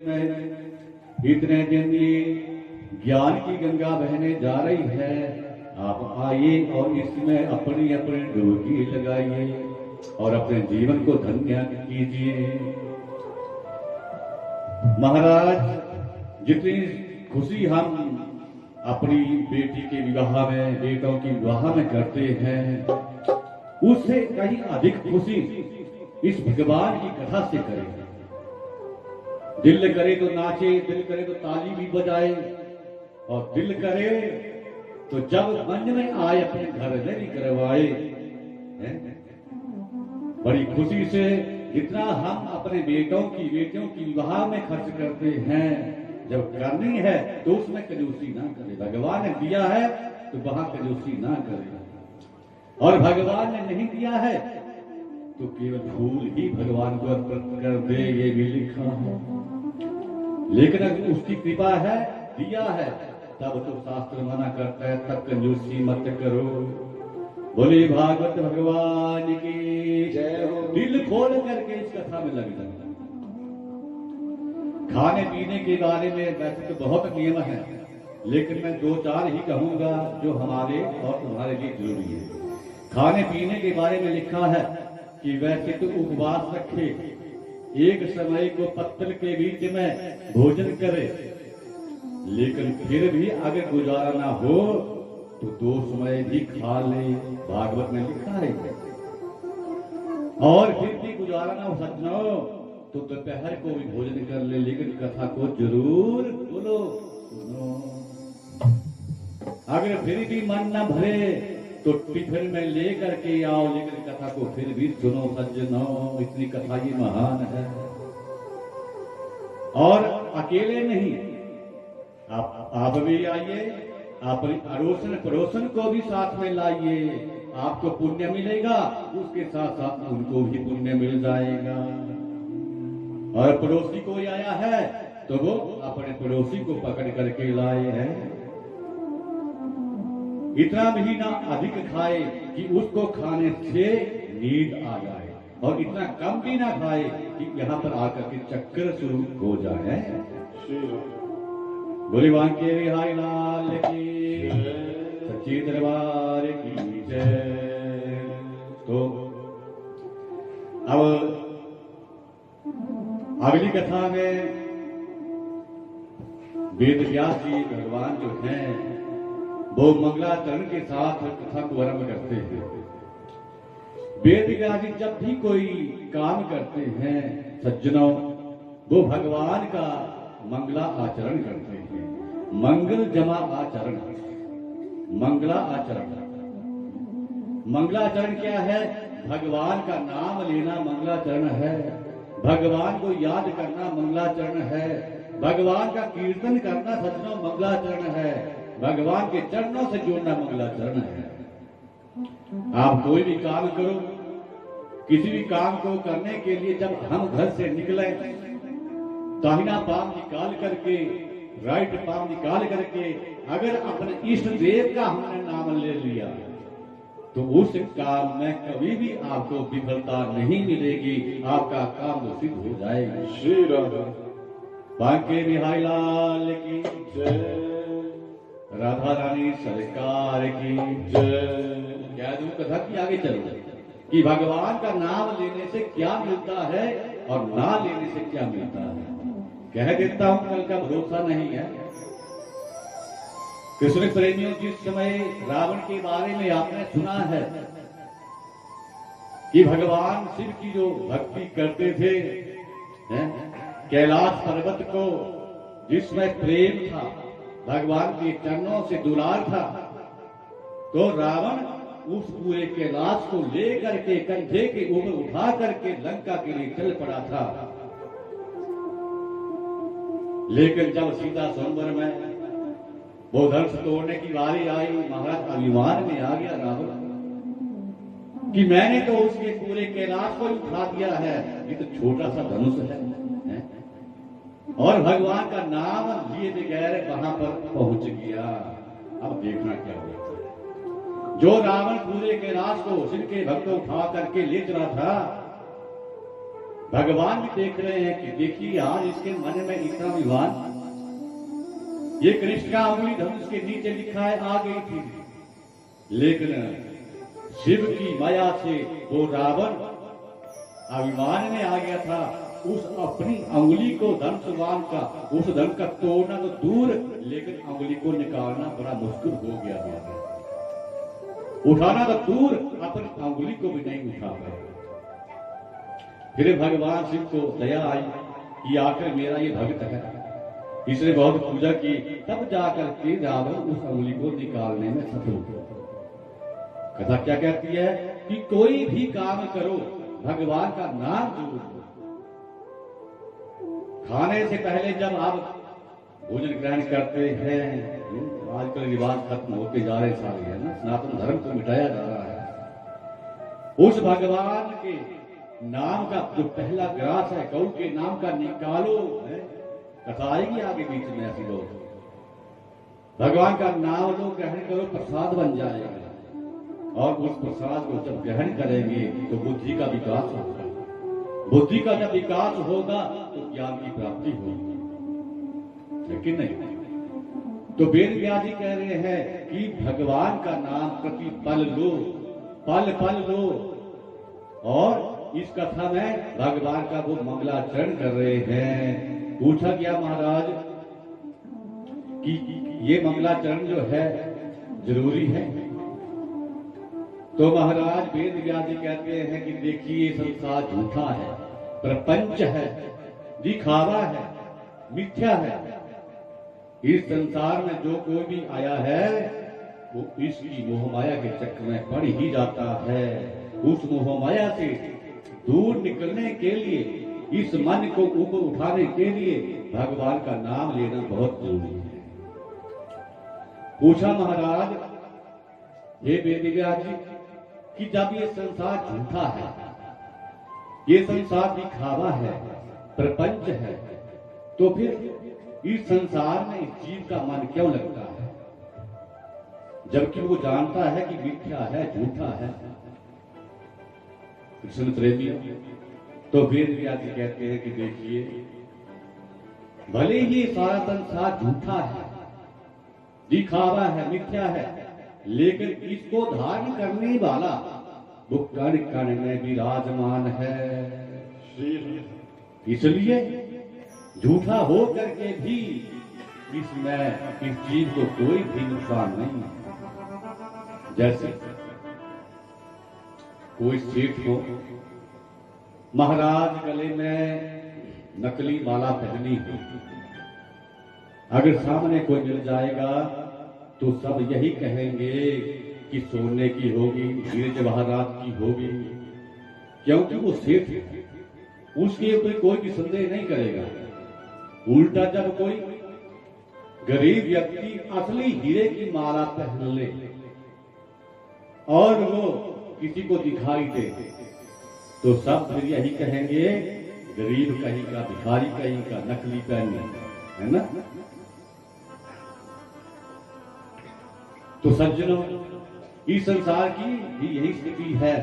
में इतने दिन ये ज्ञान की गंगा बहने जा रही है। आप आइए और इसमें अपनी अपनी डुबकी लगाइए और अपने जीवन को धन्य कीजिए। महाराज, जितनी खुशी हम अपनी बेटी के विवाह में, बेटों के विवाह में करते हैं, उससे कहीं अधिक खुशी इस भगवान की कथा से करें। दिल करे तो नाचे, दिल करे तो ताली भी बजाए, और दिल करे तो जब मंज में आए अपने घर में भी करवाए। बड़ी खुशी से जितना हम अपने बेटों की बेटियों की विवाह में खर्च करते हैं, जब करनी है तो उसमें कंजूसी ना करे। भगवान ने दिया है तो वहां कंजूसी ना करे, और भगवान ने नहीं दिया है तो केवल फूल ही भगवान को अर्पण कर दे, ये भी लिखा है। लेकिन अगर उसकी कृपा है, दिया है, तब तो शास्त्र मना करता है तब कंजूसी मत करो। बोले भागवत भगवान की जय हो। दिल खोल करके इस कथा में लग जाए। खाने पीने के बारे में वैसे तो बहुत नियम है, लेकिन मैं दो चार ही कहूंगा जो हमारे और तुम्हारे लिए जरूरी है। खाने पीने के बारे में लिखा है कि वैसे तो उपवास रखे, एक समय को पत्तल के बीच में भोजन करे, लेकिन फिर भी अगर गुजारा ना हो तो दो समय भी खा ले। भागवत में लिखा है। और फिर भी गुजारा ना हो सज्जनों तो दोपहर को भी भोजन कर ले, लेकिन कथा को जरूर बोलो सुनो। अगर फिर भी मन ना भरे तो टिफिन में ले करके आओ, लेकिन कथा को फिर भी सुनो सज्जनों, इतनी कथा ये महान है। और अकेले नहीं, आप भी आइए, अपने अड़ोसन पड़ोसन को भी साथ में लाइए, आपको पुण्य मिलेगा, उसके साथ साथ उनको भी पुण्य मिल जाएगा। और पड़ोसी कोई आया है तो वो अपने पड़ोसी को पकड़ करके लाए हैं। इतना भी ना अधिक खाए कि उसको खाने से नींद आ जाए, और इतना कम भी ना खाए कि यहाँ पर आकर के चक्कर शुरू हो जाए। बोले बांके बिहारी लाल की, सच्ची दरबार की जय। तो अब अगली कथा में वेद व्यास जी भगवान जो हैं वो मंगलाचरण के साथ कथा को आरंभ करते हैं। वेद व्यास जी जब भी कोई काम करते हैं सज्जनों, वो भगवान का मंगला आचरण करते हैं। मंगल जमा आचरण, मंगला आचरण। मंगलाचरण क्या है? भगवान का नाम लेना मंगलाचरण है, भगवान को याद करना मंगलाचरण है, भगवान का कीर्तन करना सज्जनों मंगलाचरण है, भगवान के चरणों से जोड़ना मंगलाचरण है। आप कोई भी काम करो, किसी भी काम को करने के लिए जब हम घर से निकले, दाहिना पांव निकाल करके, राइट पांव निकाल करके अगर अपने इष्ट देव का हमने नाम ले लिया तो उस काम में कभी भी आपको विफलता नहीं मिलेगी, आपका काम तो सिद्ध हो जाएगा। श्री राधा बांके बिहारी लाल की जय, राधा रानी सरकार की जय। क्या दूं कथा की आगे चलो कि भगवान का नाम लेने से क्या मिलता है और ना लेने से क्या मिलता है। कह देता हूं, कल का भरोसा नहीं है। कृष्ण प्रेमियों, जिस समय रावण के बारे में आपने सुना है कि भगवान शिव की जो भक्ति करते थे, कैलाश पर्वत को जिसमें प्रेम था, भगवान के चरणों से दुलार था, तो रावण उस पूरे कैलाश को लेकर के कंधे के ऊपर उठा करके लंका के लिए चल पड़ा था। लेकिन जब सीता स्वयंवर में वो धनुष तोड़ने की बारी आई, महाराज अभिमान में आ गया रावण कि मैंने तो उसके पूरे कैलाश को उठा दिया है, ये तो छोटा सा धनुष है। और भगवान का नाम लिए बगैर वहां पर पहुंच गया। अब देखना क्या होता है। जो रावण पूरे कैलाश को शिव के भक्त उठा करके ले चला था, भगवान भी देख रहे हैं कि देखिए आज इसके मन में इतना विवाद, ये कृष्ण का अंगुली धनुष के नीचे लिखा है आ गई थी, लेकिन शिव की माया से वो रावण अभिमान में आ गया था। उस अपनी अंगुली को धनुषवान का, उस धनुष का तोड़ना तो दूर, लेकिन अंगुली को निकालना बड़ा मुश्किल हो गया था। उठाना तो दूर, अपनी अंगुली को भी नहीं उठा पाए। फिर भगवान शिव को दया आई कि आखिर मेरा ये भक्त है, इसने बहुत पूजा की, तब जाकर के रावण उस अंगुली को निकालने में सफल हुआ। कथा क्या कहती है कि कोई भी काम करो भगवान का नाम जरूर लो। खाने से पहले जब आप भोजन ग्रहण करते हैं, आजकल रिवाज खत्म होते जा रहे सारे, है ना, सनातन धर्म को मिटाया जा रहा है। उस भगवान के नाम का जो पहला ग्रास है, गौ के नाम का निकालो, है कथा आएगी आगे बीच में। ऐसी लोग भगवान का नाम लो, ग्रहण करो, प्रसाद बन जाएगा, और उस प्रसाद को जब ग्रहण करेंगे तो बुद्धि का विकास होगा। बुद्धि का जब विकास होगा तो ज्ञान की प्राप्ति होगी, लेकिन नहीं। तो वेद व्यास जी कह रहे हैं कि भगवान का नाम प्रति पल लो, पल पल लो। और इस कथा में भगवान का वो मंगलाचरण कर रहे हैं। पूछा गया महाराज कि ये मंगलाचरण जो है जरूरी है? तो महाराज वेद व्यास जी कहते हैं कि देखिए संसार झूठा है, प्रपंच है, दिखावा है, मिथ्या है। इस संसार में जो कोई भी आया है वो इसकी मोहमाया के चक्कर में पड़ ही जाता है। उस मोहमाया से दूर निकलने के लिए, इस मन को ऊपर उठाने के लिए भगवान का नाम लेना बहुत जरूरी है। पूछा महाराज हे वेद व्यास जी कि जब ये संसार झूठा है, ये संसार दिखावा है, प्रपंच है, तो फिर इस संसार में इस जीव का मन क्यों लगता है, जबकि वो जानता है कि मिथ्या है, झूठा है। कृष्ण प्रेमी तो वेद व्यास जी कहते हैं कि देखिए भले ही सारा संसार झूठा है, दिखावा है, मिथ्या है, लेकिन इसको धारण करने वाला वो कण कण में विराजमान है। इसलिए झूठा हो करके भी इसमें इस जीव को कोई भी नुकसान नहीं है। जैसे कोई सेठ को महाराज गले में नकली माला पहनी हो, अगर सामने कोई मिल जाएगा तो सब यही कहेंगे कि सोने की होगी, हीरे जवाहरात की होगी, क्योंकि वो सेठ है, उसके ऊपर कोई भी संदेह नहीं करेगा। उल्टा जब कोई गरीब व्यक्ति असली हीरे की माला पहन ले और वो किसी को दिखाई दे तो सब फिर यही कहेंगे गरीब कहीं का, भिखारी कहीं का, नकली पहने, है ना। तो सज्जनों, इस संसार की भी यही स्थिति है।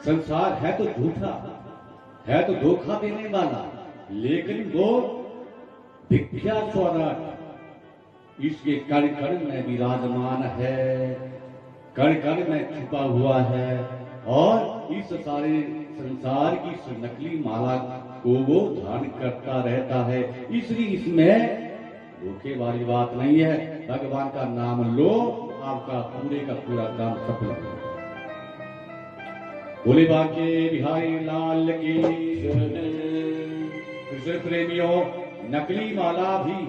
संसार है तो झूठा, है तो धोखा देने वाला, लेकिन वो भिक्षा स्वराट इसके कण कण में विराजमान है, कण कण में छुपा हुआ है, और इस सारे संसार की इस नकली माला को वो धारण करता रहता है। इसलिए इसमें धोखे वाली बात नहीं है। भगवान का नाम लो, आपका पूरे का पूरा काम सफल हो। बोले बाके बिहारी लाल की। कृष्ण प्रेमियों, नकली माला भी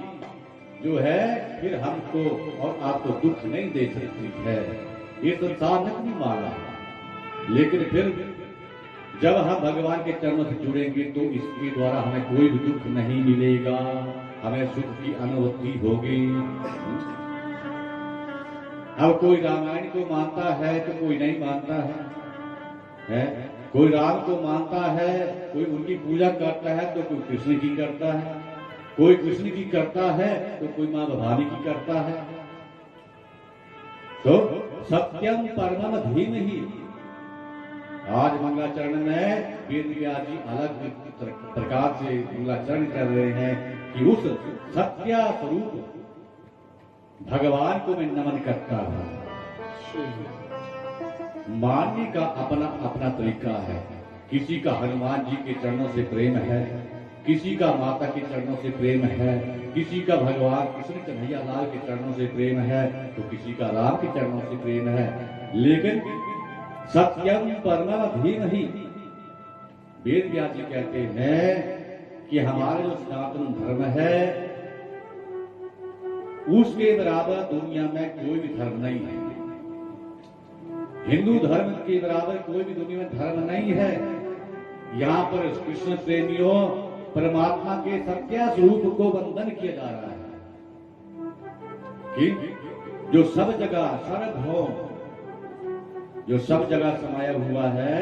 जो है फिर हमको और आपको दुख नहीं दे सकती है। ये संसार नकली माला है, लेकिन फिर जब हम भगवान के चरणों से जुड़ेंगे तो इसके द्वारा हमें कोई भी दुख नहीं मिलेगा, हमें सुख की अनुभूति होगी। अब कोई रामायण को मानता है तो कोई नहीं मानता है? कोई राम को मानता है, कोई उनकी पूजा करता है तो कोई कृष्ण की करता है, कोई कृष्ण की करता है तो कोई मां भवानी की करता है। तो सत्यम परमम धीमहि, आज मंगलाचरण में वेद व्यास जी अलग प्रकार से मंगलाचरण कर रहे हैं कि उस सत्य स्वरूप भगवान को मैं नमन करता हूं। मानने का अपना अपना तरीका है। किसी का हनुमान जी के चरणों से प्रेम है, किसी का माता के चरणों से प्रेम है, किसी का भगवान कृष्ण कन्हैया लाल के चरणों से प्रेम है, तो किसी का राम के चरणों से प्रेम है। लेकिन सत्यम परमम धीमहि, वेद व्यास जी कहते हैं कि हमारा जो सनातन धर्म है उसके बराबर दुनिया में कोई भी धर्म नहीं है। हिंदू धर्म के बराबर कोई भी दुनिया में धर्म नहीं है। यहाँ पर कृष्ण प्रेमियों परमात्मा के सत्य स्वरूप को वंदन किया जा रहा है कि जो सब जगह सर्वभौम, जो सब जगह समाया हुआ है,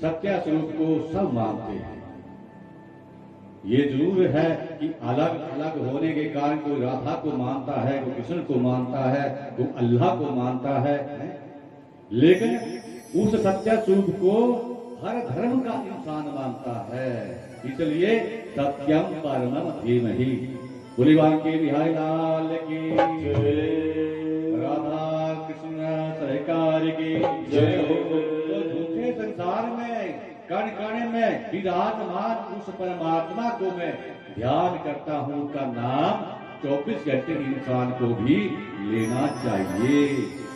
सत्य स्वरूप को सब मानते हैं। ये जरूर है कि अलग अलग होने के कारण कोई राधा को मानता है, कोई कृष्ण को मानता है, कोई अल्लाह को मानता है, लेकिन उस सत्य स्वरूप को हर धर्म का इंसान मानता है। इसलिए सत्यम परमम धीमहि। बोलीवान के बिहारी लाल की राधा कृष्ण सरकार की जय हो। तो झूठे संसार में कण कण में विराजमान उस परमात्मा को मैं ध्यान करता हूं का नाम 24 घंटे इंसान को भी लेना चाहिए।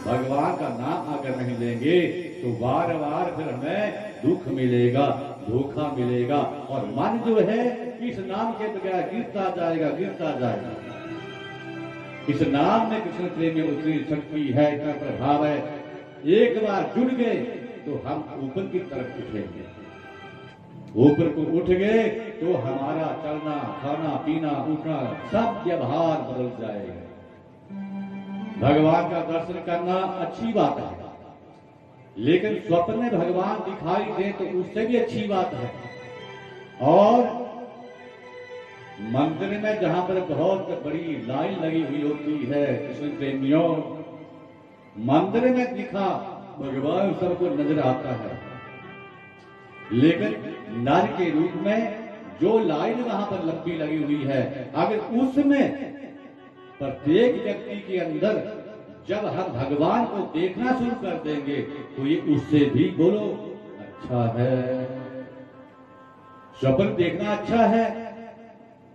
भगवान का नाम अगर नहीं लेंगे तो बार बार फिर हमें दुख मिलेगा, धोखा मिलेगा, और मन जो है इस नाम के बगैर गिरता जाएगा, गिरता जाएगा। इस नाम में कृष्ण प्रेम में उतनी शक्ति है, इतना प्रभाव है। एक बार जुड़ गए तो हम ऊपर की तरफ उठेंगे। ऊपर को उठ गए तो हमारा चलना, खाना, पीना, उठना सब व्यवहार बदल जाएगा। भगवान का दर्शन करना अच्छी बात है, लेकिन स्वप्न में भगवान दिखाई दे तो उससे भी अच्छी बात है। और मंदिर में जहां पर बहुत बड़ी लाइन लगी हुई होती है कृष्ण प्रेमियों, मंदिर में दिखा भगवान सबको नजर आता है, लेकिन नर के रूप में जो लाइन वहां पर लंबी लगी हुई है, अगर उसमें प्रत्येक व्यक्ति के अंदर जब हम भगवान को देखना शुरू कर देंगे तो ये उससे भी बोलो अच्छा है। स्वप्न देखना अच्छा है,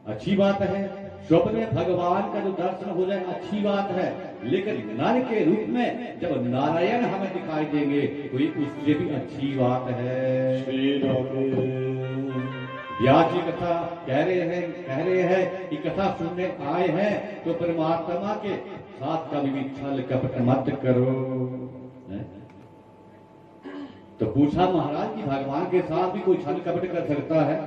अच्छी बात है। स्वप्न में भगवान का जो दर्शन हो जाए अच्छी बात है, लेकिन नर के रूप में जब नारायण हमें दिखाई देंगे तो ये उससे भी अच्छी बात है। व्यास जी कथा कह रहे हैं कि कथा सुनने आए हैं तो परमात्मा के साथ कभी भी छल कपट मत करो। तो पूछा महाराज कि भगवान के साथ भी कोई छल कपट कर सकता है?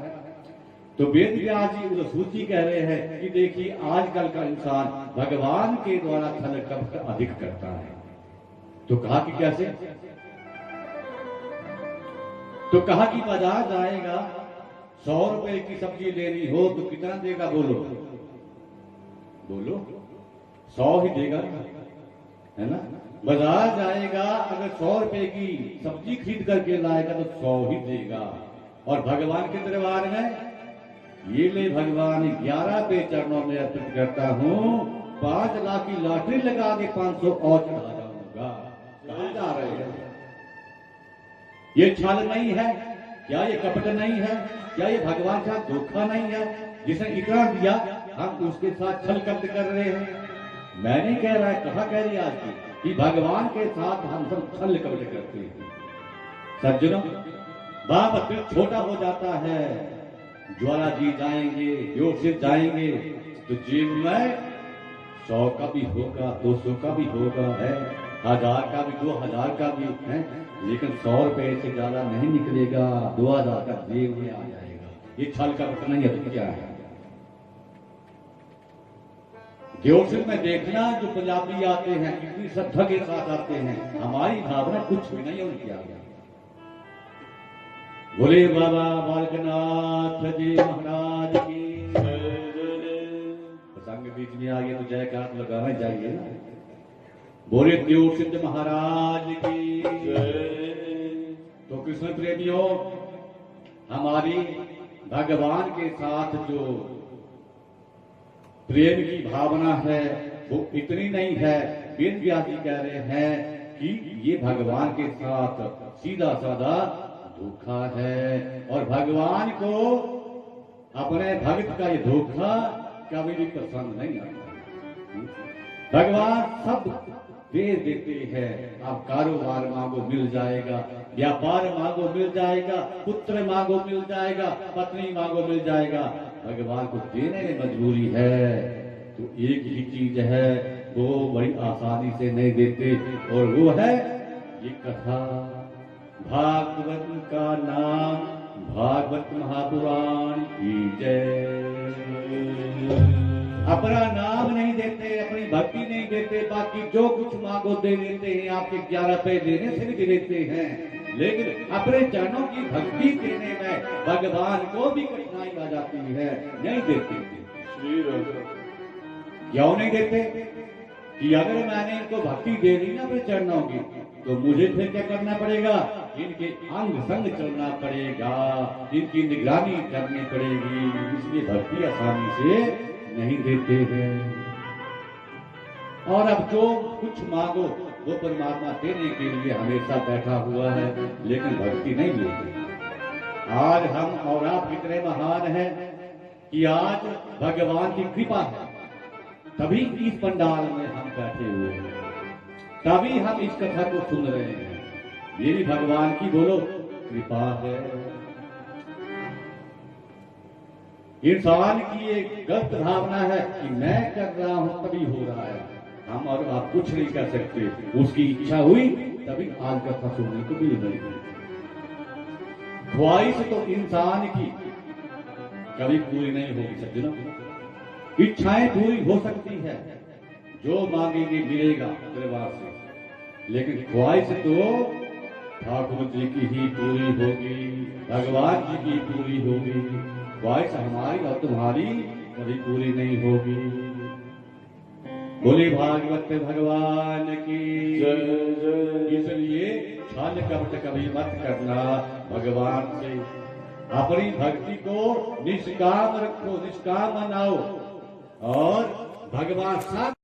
तो वेद व्यास जी उस सूची कह रहे हैं कि देखिए आजकल का इंसान भगवान के द्वारा छल कपट अधिक करता है। तो कहा कि कैसे? तो कहा कि बाजार जाएगा, 100 रुपए की सब्जी लेनी हो तो कितना देगा? बोलो बोलो, 100 ही देगा, है ना? बाजार जाएगा, अगर 100 रुपए की सब्जी खरीद करके लाएगा तो 100 ही देगा। और भगवान के दरबार में ये ले भगवान 11 पे चरणों में अर्पित करता हूँ, 5 लाख की लॉटरी लगा के 500 और चढ़ा जाऊंगा। कहां जा रहे हैं? ये छल नहीं है क्या? ये कपट नहीं है क्या? ये भगवान का धोखा नहीं है? जिसने इतना दिया हम उसके साथ छल कपट कर रहे हैं। मैं नहीं कह रहा है, कहा कह रही आज की कि भगवान के साथ हम सब छल कपट करते हैं। सज्जनों, बाप फिर छोटा हो जाता है, ज्वाला जी जाएंगे, योग से जाएंगे तो जेब में 100 का भी होगा, 200 का भी होगा, है 1000 का भी, 2000 का भी है, लेकिन 100 रुपए से ज्यादा नहीं निकलेगा। 2000 का जेब में आ जाएगा। ये छल का पता नहीं है तो क्या है? देवसिंह में देखना जो पंजाबी आते हैं कितनी श्रद्धा के साथ आते हैं, हमारी भावना कुछ भी नहीं उनकी आगे। बोले बाबा बालकनाथ जी महाराज की प्रसंग बीच में आ गया तो जयकार लगाना चाहिए ना। बोले देव सिद्ध महाराज की। कृष्ण प्रेमियों, हमारी भगवान के साथ जो प्रेम की भावना है वो इतनी नहीं है। वेद व्यास जी कह रहे हैं कि ये भगवान के साथ सीधा साधा धोखा है, और भगवान को अपने भक्त का ये धोखा कभी भी पसंद नहीं आता। भगवान सब दे देते हैं। आप कारोबार मांगो मिल जाएगा, व्यापार मांगो मिल जाएगा, पुत्र मांगो मिल जाएगा, पत्नी मांगो मिल जाएगा। भगवान को देने में मजबूरी है तो एक ही चीज है, वो बड़ी आसानी से नहीं देते, और वो है ये कथा। भागवत का नाम, भागवत महापुराण की जय। अपना नाम नहीं देते, अपनी भक्ति नहीं देते, बाकी जो कुछ मांगो दे देते हैं। आपके 11 रुपए देने से भी दे देते हैं, लेकिन अपने चरणों की भक्ति देने में भगवान को भी कठिनाई आ जाती है, नहीं देते। क्यों नहीं देते? कि अगर मैंने इनको भक्ति दे दी ना अपने चरणों की, तो मुझे फिर क्या करना पड़ेगा? इनके अंग संग चलना पड़ेगा, इनकी निगरानी करनी पड़ेगी। इसलिए भक्ति आसानी से नहीं देते हैं। और अब जो कुछ मांगो वो परमात्मा देने के लिए हमेशा बैठा हुआ है, लेकिन भक्ति नहीं लेते। आज हम और आप कितने महान हैं कि आज भगवान की कृपा है, तभी इस पंडाल में हम बैठे हुए हैं, तभी हम इस कथा को सुन रहे हैं। ये भी भगवान की बोलो कृपा है। इंसान की एक गलत भावना है कि मैं कर रहा हूं तभी हो रहा है। हम और आप कुछ नहीं कर सकते, उसकी इच्छा हुई तभी आज कथा सुनने को मिल रही है। ख्वाहिश तो इंसान की कभी पूरी नहीं होगी सज्जनों। इच्छाएं पूरी हो सकती है, जो मांगेंगे मिलेगा परिवार से, लेकिन ख्वाहिश तो ठाकुर जी की ही पूरी होगी, भगवान जी की पूरी होगी। ख्वाहिश हमारी और तुम्हारी कभी पूरी नहीं होगी। बोले भागवत भगवान की जय। इसलिए छल कपट कभी मत करना भगवान से। अपनी भक्ति को निष्काम रखो, निष्काम बनाओ, और भगवान साथ